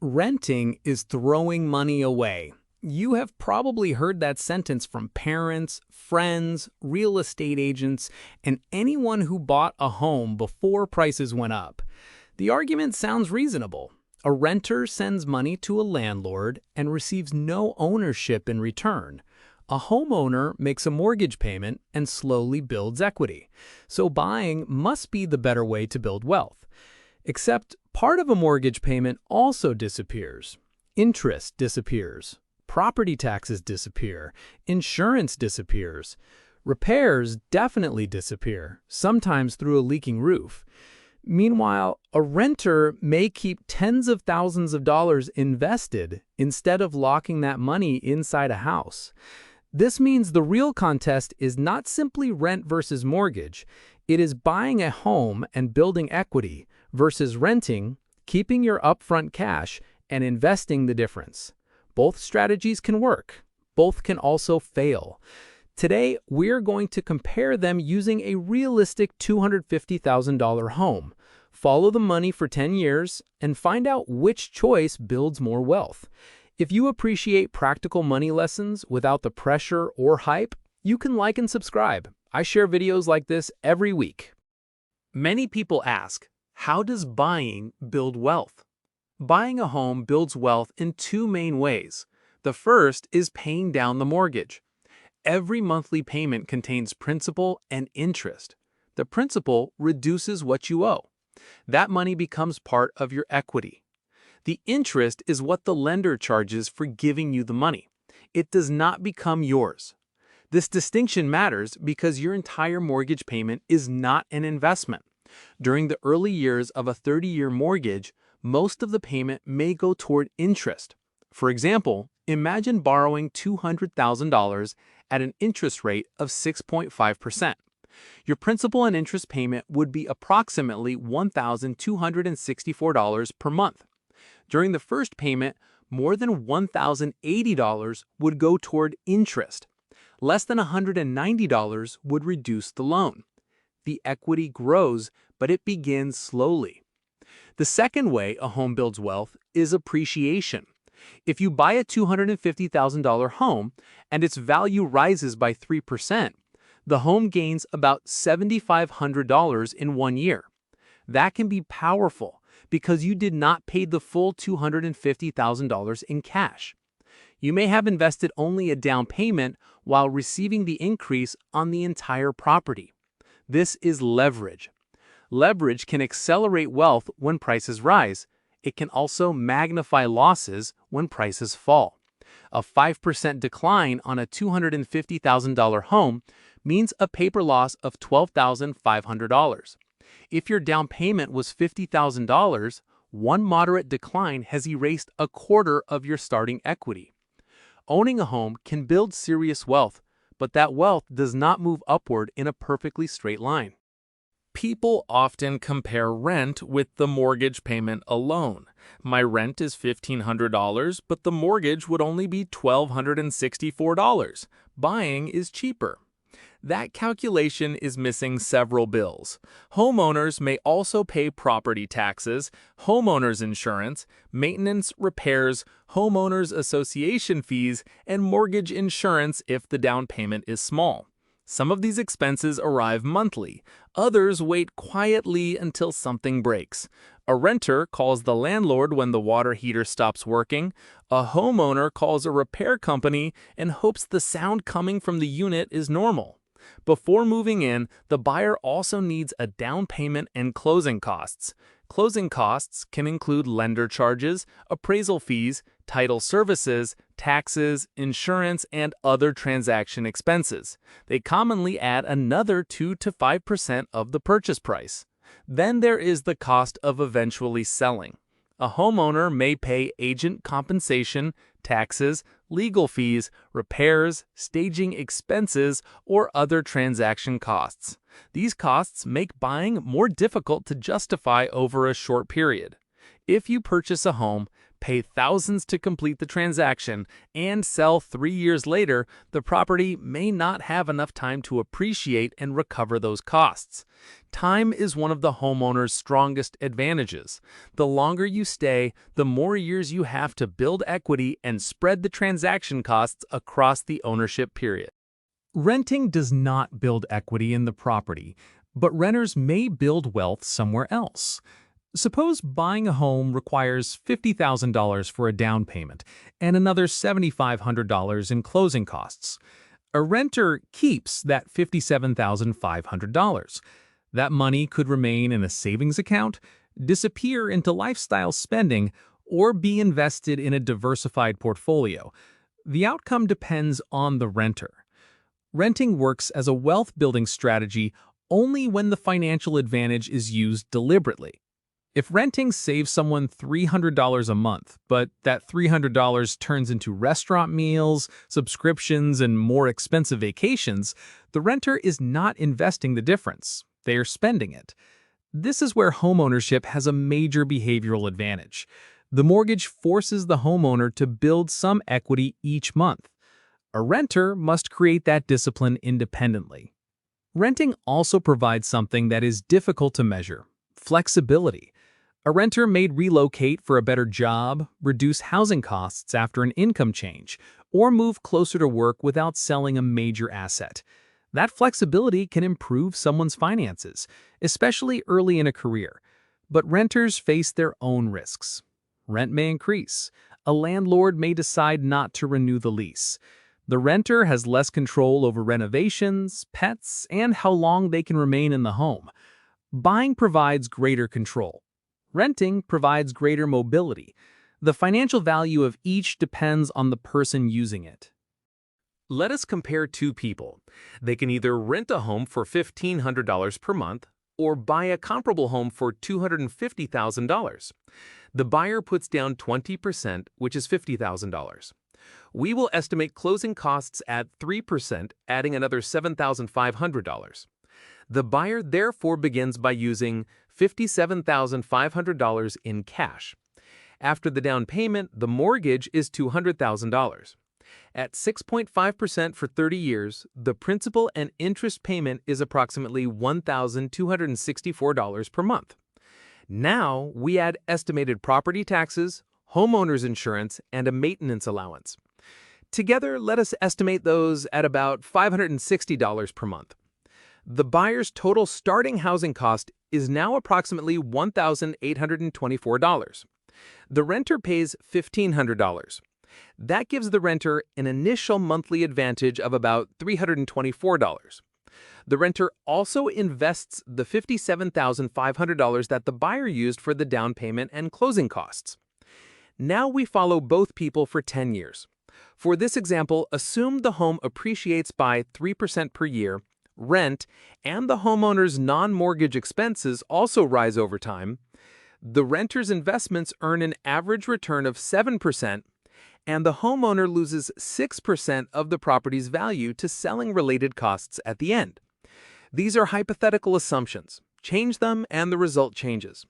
Renting is throwing money away. You have probably heard that sentence from parents, friends, real estate agents, and anyone who bought a home before prices went up. The argument sounds reasonable. A renter sends money to a landlord and receives no ownership in return. A homeowner makes a mortgage payment and slowly builds equity. So buying must be the better way to build wealth. Except part of a mortgage payment also disappears. Interest disappears. Property taxes disappear. Insurance disappears. Repairs definitely disappear, sometimes through a leaking roof. Meanwhile, a renter may keep tens of thousands of dollars invested instead of locking that money inside a house. This means the real contest is not simply rent versus mortgage. It is buying a home and building equity versus renting, keeping your upfront cash, and investing the difference. Both strategies can work. Both can also fail. Today, we're going to compare them using a realistic $250,000 home. Follow the money for 10 years and find out which choice builds more wealth. If you appreciate practical money lessons without the pressure or hype, you can like and subscribe. I share videos like this every week. Many people ask, how does buying build wealth? Buying a home builds wealth in two main ways. The first is paying down the mortgage. Every monthly payment contains principal and interest. The principal reduces what you owe. That money becomes part of your equity. The interest is what the lender charges for giving you the money. It does not become yours. This distinction matters because your entire mortgage payment is not an investment. During the early years of a 30-year mortgage, most of the payment may go toward interest. For example, imagine borrowing $200,000 at an interest rate of 6.5%. Your principal and interest payment would be approximately $1,264 per month. During the first payment, more than $1,080 would go toward interest. Less than $190 would reduce the loan. The equity grows, but it begins slowly. The second way a home builds wealth is appreciation. If you buy a $250,000 home and its value rises by 3%, the home gains about $7,500 in 1 year. That can be powerful because you did not pay the full $250,000 in cash. You may have invested only a down payment while receiving the increase on the entire property. This is leverage. Leverage can accelerate wealth when prices rise. It can also magnify losses when prices fall. A 5% decline on a $250,000 home means a paper loss of $12,500. If your down payment was $50,000, one moderate decline has erased a quarter of your starting equity. Owning a home can build serious wealth, but that wealth does not move upward in a perfectly straight line. People often compare rent with the mortgage payment alone. My rent is $1,500, but the mortgage would only be $1,264. Buying is cheaper. That calculation is missing several bills. Homeowners may also pay property taxes, homeowners insurance, maintenance, repairs, homeowners association fees, and mortgage insurance if the down payment is small. Some of these expenses arrive monthly. Others wait quietly until something breaks. A renter calls the landlord when the water heater stops working. A homeowner calls a repair company and hopes the sound coming from the unit is normal. Before moving in, the buyer also needs a down payment and closing costs. Closing costs can include lender charges, appraisal fees, title services, taxes, insurance, and other transaction expenses. They commonly add another 2 to 5% of the purchase price. Then there is the cost of eventually selling. A homeowner may pay agent compensation, taxes, legal fees, repairs, staging expenses, or other transaction costs. These costs make buying more difficult to justify over a short period. If you purchase a home, pay thousands to complete the transaction, and sell 3 years later, the property may not have enough time to appreciate and recover those costs. Time is one of the homeowner's strongest advantages. The longer you stay, the more years you have to build equity and spread the transaction costs across the ownership period. Renting does not build equity in the property, but renters may build wealth somewhere else. Suppose buying a home requires $50,000 for a down payment and another $7,500 in closing costs. A renter keeps that $57,500. That money could remain in a savings account, disappear into lifestyle spending, or be invested in a diversified portfolio. The outcome depends on the renter. Renting works as a wealth-building strategy only when the financial advantage is used deliberately. If renting saves someone $300 a month, but that $300 turns into restaurant meals, subscriptions, and more expensive vacations, the renter is not investing the difference. They are spending it. This is where homeownership has a major behavioral advantage. The mortgage forces the homeowner to build some equity each month. A renter must create that discipline independently. Renting also provides something that is difficult to measure: flexibility. A renter may relocate for a better job, reduce housing costs after an income change, or move closer to work without selling a major asset. That flexibility can improve someone's finances, especially early in a career. But renters face their own risks. Rent may increase. A landlord may decide not to renew the lease. The renter has less control over renovations, pets, and how long they can remain in the home. Buying provides greater control. Renting provides greater mobility. The financial value of each depends on the person using it. Let us compare two people. They can either rent a home for $1,500 per month or buy a comparable home for $250,000. The buyer puts down 20%, which is $50,000. We will estimate closing costs at 3%, adding another $7,500. The buyer therefore begins by using $57,500 in cash. After the down payment, the mortgage is $200,000. At 6.5% for 30 years, the principal and interest payment is approximately $1,264 per month. Now we add estimated property taxes, homeowner's insurance, and a maintenance allowance. Together, let us estimate those at about $560 per month. The buyer's total starting housing cost is now approximately $1,824. The renter pays $1,500. That gives the renter an initial monthly advantage of about $324. The renter also invests the $57,500 that the buyer used for the down payment and closing costs. Now we follow both people for 10 years. For this example, assume the home appreciates by 3% per year, rent, and the homeowner's non-mortgage expenses also rise over time. The renter's investments earn an average return of 7%, and the homeowner loses 6% of the property's value to selling-related costs at the end. These are hypothetical assumptions. Change them and the result changes.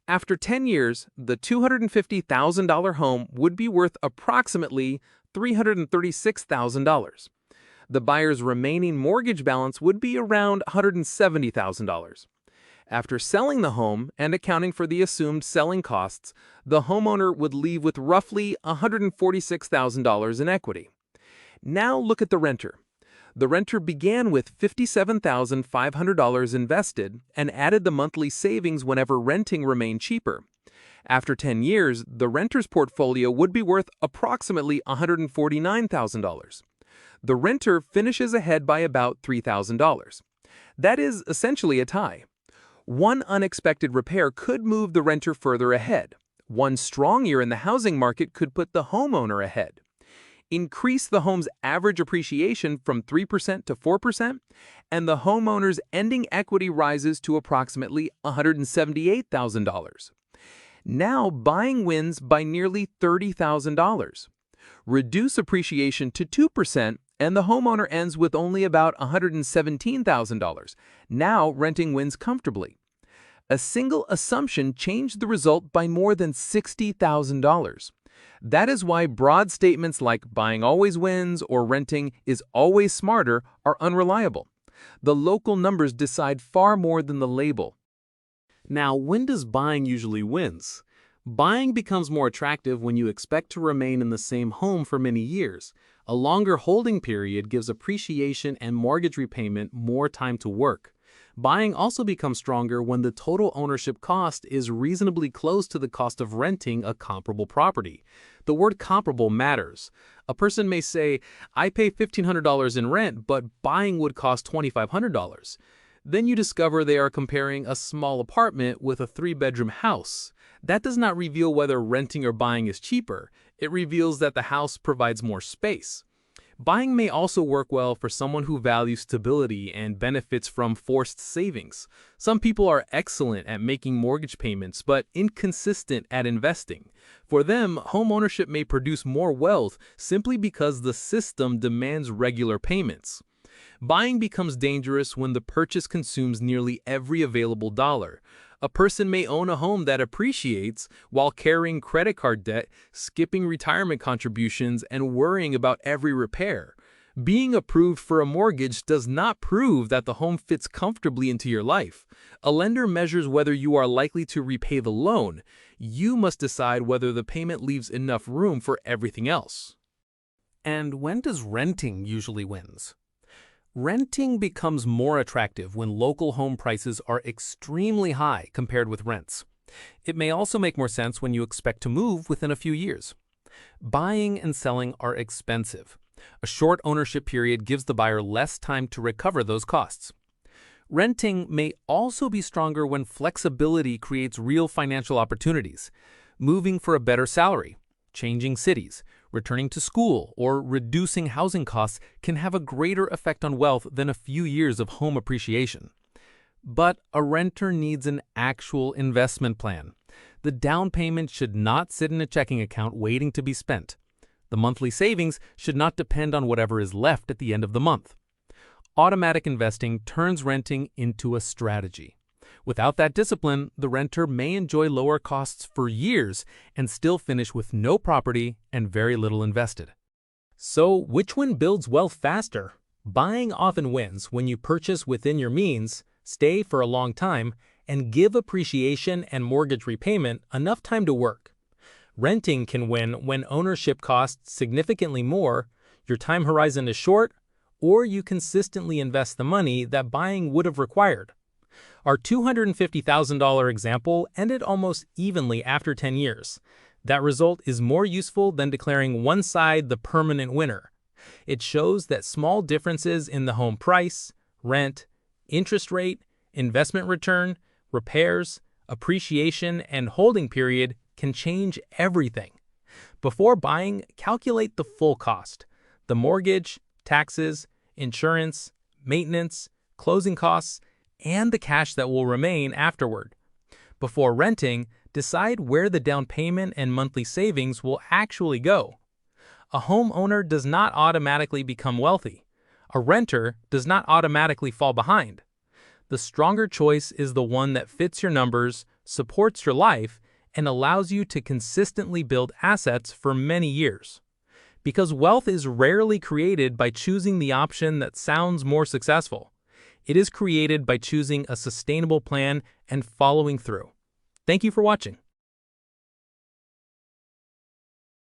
After 10 years, the $250,000 home would be worth approximately $336,000. The buyer's remaining mortgage balance would be around $170,000. After selling the home and accounting for the assumed selling costs, the homeowner would leave with roughly $146,000 in equity. Now look at the renter. The renter began with $57,500 invested and added the monthly savings whenever renting remained cheaper. After 10 years, the renter's portfolio would be worth approximately $149,000. The renter finishes ahead by about $3,000. That is essentially a tie. One unexpected repair could move the renter further ahead. One strong year in the housing market could put the homeowner ahead. Increase the home's average appreciation from 3% to 4%, and the homeowner's ending equity rises to approximately $178,000. Now buying wins by nearly $30,000. Reduce appreciation to 2%, and the homeowner ends with only about $117,000. Now renting wins comfortably. A single assumption changed the result by more than $60,000. That is why broad statements like buying always wins or renting is always smarter are unreliable. The local numbers decide far more than the label. Now, when does buying usually wins? Buying becomes more attractive when you expect to remain in the same home for many years. A longer holding period gives appreciation and mortgage repayment more time to work. Buying also becomes stronger when the total ownership cost is reasonably close to the cost of renting a comparable property. The word comparable matters. A person may say, I pay $1,500 in rent, but buying would cost $2,500. Then you discover they are comparing a small apartment with a 3-bedroom house. That does not reveal whether renting or buying is cheaper. It reveals that the house provides more space. Buying may also work well for someone who values stability and benefits from forced savings. Some people are excellent at making mortgage payments but inconsistent at investing. For them, home ownership may produce more wealth simply because the system demands regular payments. Buying becomes dangerous when the purchase consumes nearly every available dollar. A person may own a home that appreciates while carrying credit card debt, skipping retirement contributions, and worrying about every repair. Being approved for a mortgage does not prove that the home fits comfortably into your life. A lender measures whether you are likely to repay the loan. You must decide whether the payment leaves enough room for everything else. And when does renting usually wins? Renting becomes more attractive when local home prices are extremely high compared with rents. It may also make more sense when you expect to move within a few years. Buying and selling are expensive. A short ownership period gives the buyer less time to recover those costs. Renting may also be stronger when flexibility creates real financial opportunities. Moving for a better salary, changing cities, returning to school, or reducing housing costs can have a greater effect on wealth than a few years of home appreciation. But a renter needs an actual investment plan. The down payment should not sit in a checking account waiting to be spent. The monthly savings should not depend on whatever is left at the end of the month. Automatic investing turns renting into a strategy. Without that discipline, the renter may enjoy lower costs for years and still finish with no property and very little invested. So, which one builds wealth faster? Buying often wins when you purchase within your means, stay for a long time, and give appreciation and mortgage repayment enough time to work. Renting can win when ownership costs significantly more, your time horizon is short, or you consistently invest the money that buying would have required. Our $250,000 example ended almost evenly after 10 years. That result is more useful than declaring one side the permanent winner. It shows that small differences in the home price, rent, interest rate, investment return, repairs, appreciation, and holding period can change everything. Before buying, calculate the full cost: the mortgage, taxes, insurance, maintenance, closing costs, and the cash that will remain afterward. Before renting, decide where the down payment and monthly savings will actually go. A homeowner does not automatically become wealthy. A renter does not automatically fall behind. The stronger choice is the one that fits your numbers, supports your life, and allows you to consistently build assets for many years. Because wealth is rarely created by choosing the option that sounds more successful. It is created by choosing a sustainable plan and following through. Thank you for watching.